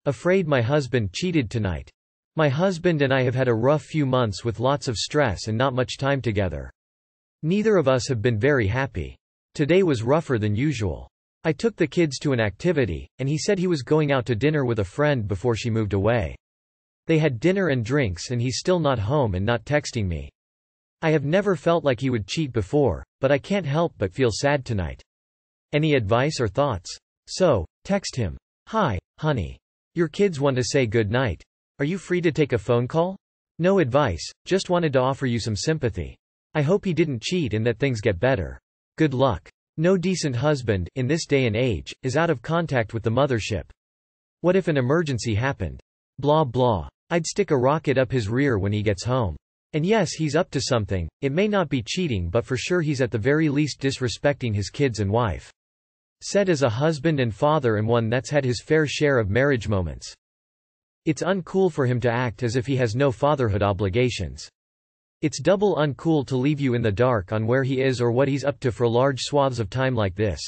Afraid my husband cheated tonight. My husband and I have had a rough few months with lots of stress and not much time together. Neither of us have been very happy. Today was rougher than usual. I took the kids to an activity, and he said he was going out to dinner with a friend before she moved away. They had dinner and drinks and he's still not home and not texting me. I have never felt like he would cheat before, but I can't help but feel sad tonight. Any advice or thoughts? So, text him. Hi, honey. Your kids want to say good night. Are you free to take a phone call? No advice, just wanted to offer you some sympathy. I hope he didn't cheat and that things get better. Good luck. No decent husband, in this day and age, is out of contact with the mothership. What if an emergency happened? Blah blah. I'd stick a rocket up his rear when he gets home. And yes, he's up to something. It may not be cheating, but for sure he's at the very least disrespecting his kids and wife. Said as a husband and father and one that's had his fair share of marriage moments. It's uncool for him to act as if he has no fatherhood obligations. It's double uncool to leave you in the dark on where he is or what he's up to for large swaths of time like this.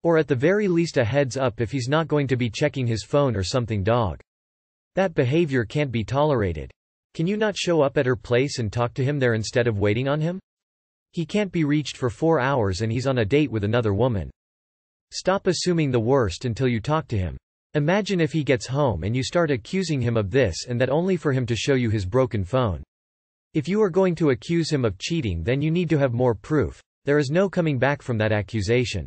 Or at the very least a heads up if he's not going to be checking his phone or something. Dog. That behavior can't be tolerated. Can you not show up at her place and talk to him there instead of waiting on him? He can't be reached for 4 hours and he's on a date with another woman. Stop assuming the worst until you talk to him. Imagine if he gets home and you start accusing him of this and that only for him to show you his broken phone. If you are going to accuse him of cheating, then you need to have more proof. There is no coming back from that accusation.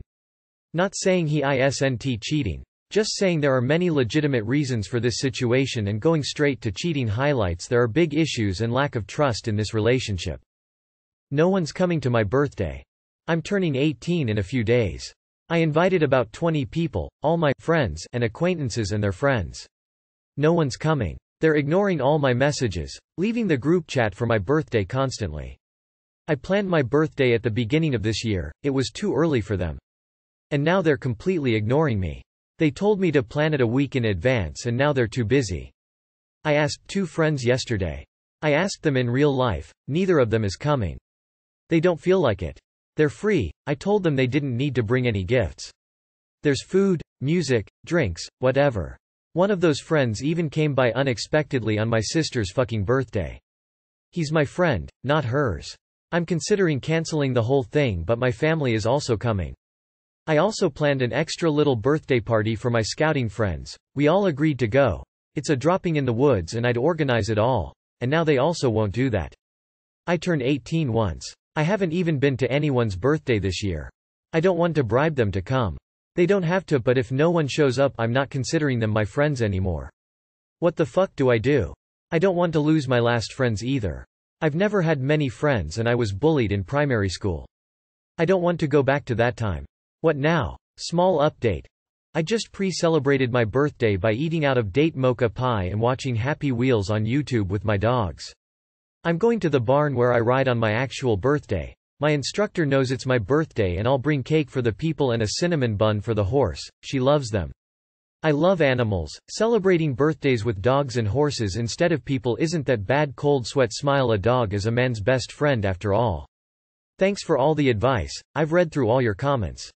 Not saying he isn't cheating. Just saying there are many legitimate reasons for this situation, and going straight to cheating highlights there are big issues and lack of trust in this relationship. No one's coming to my birthday. I'm turning 18 in a few days. I invited about 20 people, all my friends and acquaintances and their friends. No one's coming. They're ignoring all my messages, leaving the group chat for my birthday constantly. I planned my birthday at the beginning of this year, it was too early for them. And now they're completely ignoring me. They told me to plan it a week in advance and now they're too busy. I asked 2 friends yesterday. I asked them in real life, neither of them is coming. They don't feel like it. They're free. I told them they didn't need to bring any gifts. There's food, music, drinks, whatever. One of those friends even came by unexpectedly on my sister's fucking birthday. He's my friend, not hers. I'm considering canceling the whole thing, but my family is also coming. I also planned an extra little birthday party for my scouting friends. We all agreed to go. It's a dropping in the woods and I'd organize it all. And now they also won't do that. I turned 18 once. I haven't even been to anyone's birthday this year. I don't want to bribe them to come. They don't have to, but if no one shows up, I'm not considering them my friends anymore. What the fuck do I do? I don't want to lose my last friends either. I've never had many friends and I was bullied in primary school. I don't want to go back to that time. What now? Small update. I just pre-celebrated my birthday by eating out of date mocha pie and watching Happy Wheels on YouTube with my dogs. I'm going to the barn where I ride on my actual birthday. My instructor knows it's my birthday and I'll bring cake for the people and a cinnamon bun for the horse. She loves them. I love animals. Celebrating birthdays with dogs and horses instead of people isn't that bad. Cold sweat smile. A dog is a man's best friend after all. Thanks for all the advice. I've read through all your comments.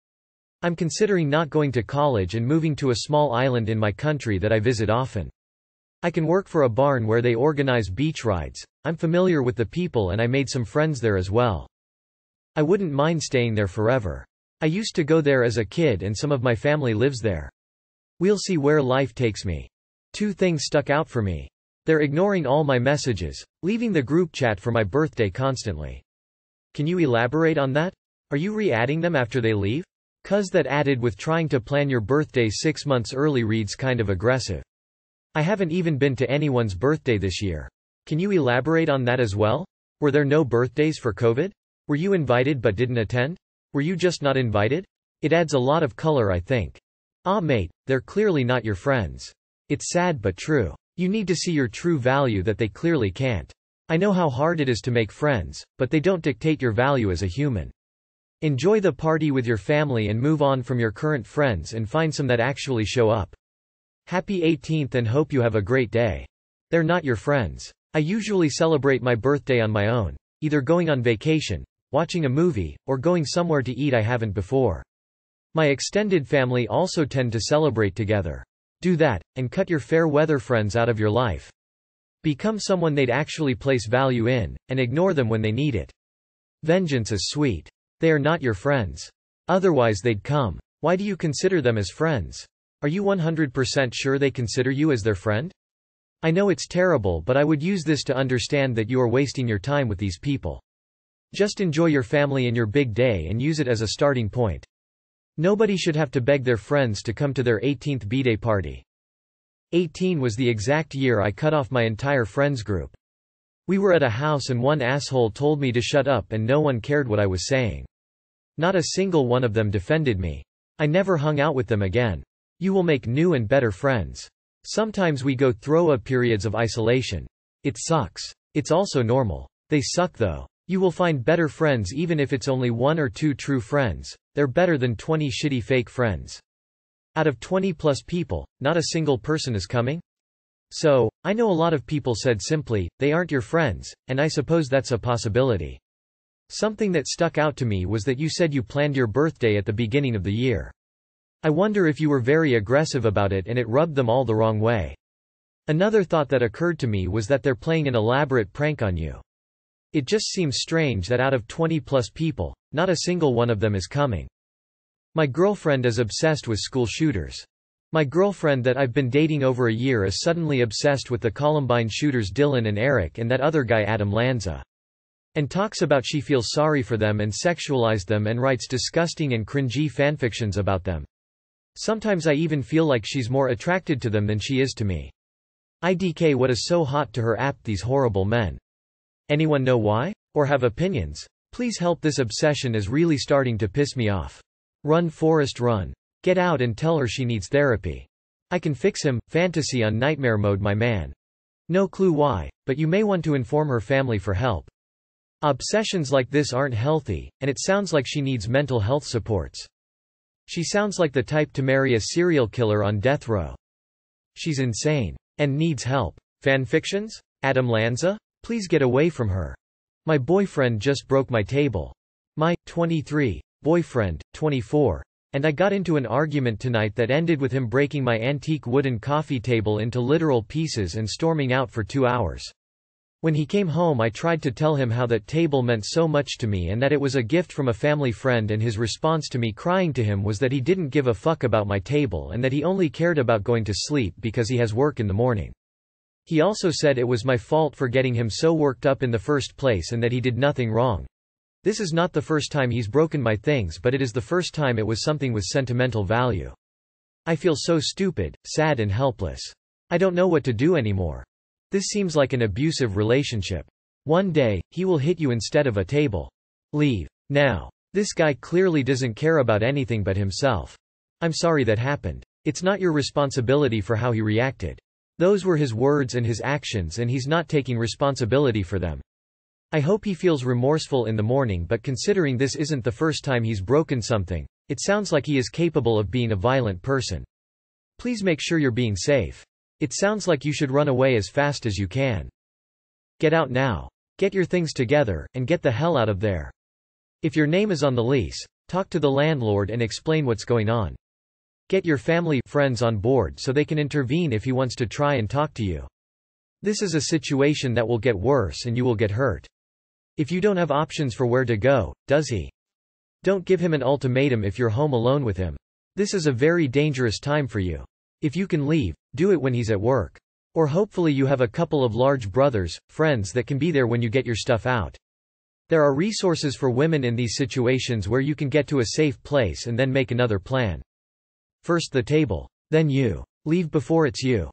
I'm considering not going to college and moving to a small island in my country that I visit often. I can work for a barn where they organize beach rides. I'm familiar with the people and I made some friends there as well. I wouldn't mind staying there forever. I used to go there as a kid and some of my family lives there. We'll see where life takes me. 2 things stuck out for me. They're ignoring all my messages, leaving the group chat for my birthday constantly. Can you elaborate on that? Are you re-adding them after they leave? 'Cause that added with trying to plan your birthday 6 months early reads kind of aggressive. I haven't even been to anyone's birthday this year. Can you elaborate on that as well? Were there no birthdays for COVID? Were you invited but didn't attend? Were you just not invited? It adds a lot of color, I think. Ah mate, they're clearly not your friends. It's sad but true. You need to see your true value that they clearly can't. I know how hard it is to make friends, but they don't dictate your value as a human. Enjoy the party with your family and move on from your current friends and find some that actually show up. Happy 18th and hope you have a great day. They're not your friends. I usually celebrate my birthday on my own, either going on vacation, watching a movie, or going somewhere to eat I haven't before. My extended family also tend to celebrate together. Do that, and cut your fair weather friends out of your life. Become someone they'd actually place value in, and ignore them when they need it. Vengeance is sweet. They are not your friends. Otherwise they'd come. Why do you consider them as friends? Are you 100% sure they consider you as their friend? I know it's terrible, but I would use this to understand that you are wasting your time with these people. Just enjoy your family and your big day and use it as a starting point. Nobody should have to beg their friends to come to their 18th b-day party. 18 was the exact year I cut off my entire friends group. We were at a house and one asshole told me to shut up and no one cared what I was saying. Not a single one of them defended me. I never hung out with them again. You will make new and better friends. Sometimes we go through periods of isolation. It sucks. It's also normal. They suck though. You will find better friends even if it's only 1 or 2 true friends. They're better than 20 shitty fake friends. Out of 20 plus people, not a single person is coming? So, I know a lot of people said simply, they aren't your friends, and I suppose that's a possibility. Something that stuck out to me was that you said you planned your birthday at the beginning of the year. I wonder if you were very aggressive about it and it rubbed them all the wrong way. Another thought that occurred to me was that they're playing an elaborate prank on you. It just seems strange that out of 20 plus people, not a single one of them is coming. My girlfriend is obsessed with school shooters. My girlfriend that I've been dating over a year is suddenly obsessed with the Columbine shooters Dylan and Eric and that other guy Adam Lanza. And talks about she feels sorry for them and sexualized them and writes disgusting and cringy fanfictions about them. Sometimes I even feel like she's more attracted to them than she is to me. IDK, what is so hot to her? These horrible men. Anyone know why? Or have opinions? Please help, this obsession is really starting to piss me off. Run Forrest run. Get out and tell her she needs therapy. I can fix him. Fantasy on nightmare mode, my man. No clue why, but you may want to inform her family for help. Obsessions like this aren't healthy, and it sounds like she needs mental health supports. She sounds like the type to marry a serial killer on death row. She's insane. And needs help. Fanfictions? Adam Lanza? Please get away from her. My boyfriend just broke my table. My 23 boyfriend, 24. And I got into an argument tonight that ended with him breaking my antique wooden coffee table into literal pieces and storming out for 2 hours. When he came home, I tried to tell him how that table meant so much to me and that it was a gift from a family friend, and his response to me crying to him was that he didn't give a fuck about my table and that he only cared about going to sleep because he has work in the morning. He also said it was my fault for getting him so worked up in the first place and that he did nothing wrong. This is not the first time he's broken my things, but it is the first time it was something with sentimental value. I feel so stupid, sad and helpless. I don't know what to do anymore. This seems like an abusive relationship. One day, he will hit you instead of a table. Leave. Now. This guy clearly doesn't care about anything but himself. I'm sorry that happened. It's not your responsibility for how he reacted. Those were his words and his actions, and he's not taking responsibility for them. I hope he feels remorseful in the morning, but considering this isn't the first time he's broken something, it sounds like he is capable of being a violent person. Please make sure you're being safe. It sounds like you should run away as fast as you can. Get out now. Get your things together, and get the hell out of there. If your name is on the lease, talk to the landlord and explain what's going on. Get your family, friends on board so they can intervene if he wants to try and talk to you. This is a situation that will get worse and you will get hurt. If you don't have options for where to go, does he? Don't give him an ultimatum if you're home alone with him. This is a very dangerous time for you. If you can leave, do it when he's at work. Or hopefully you have a couple of large brothers, friends that can be there when you get your stuff out. There are resources for women in these situations where you can get to a safe place and then make another plan. First the table. Then you. Leave before it's you.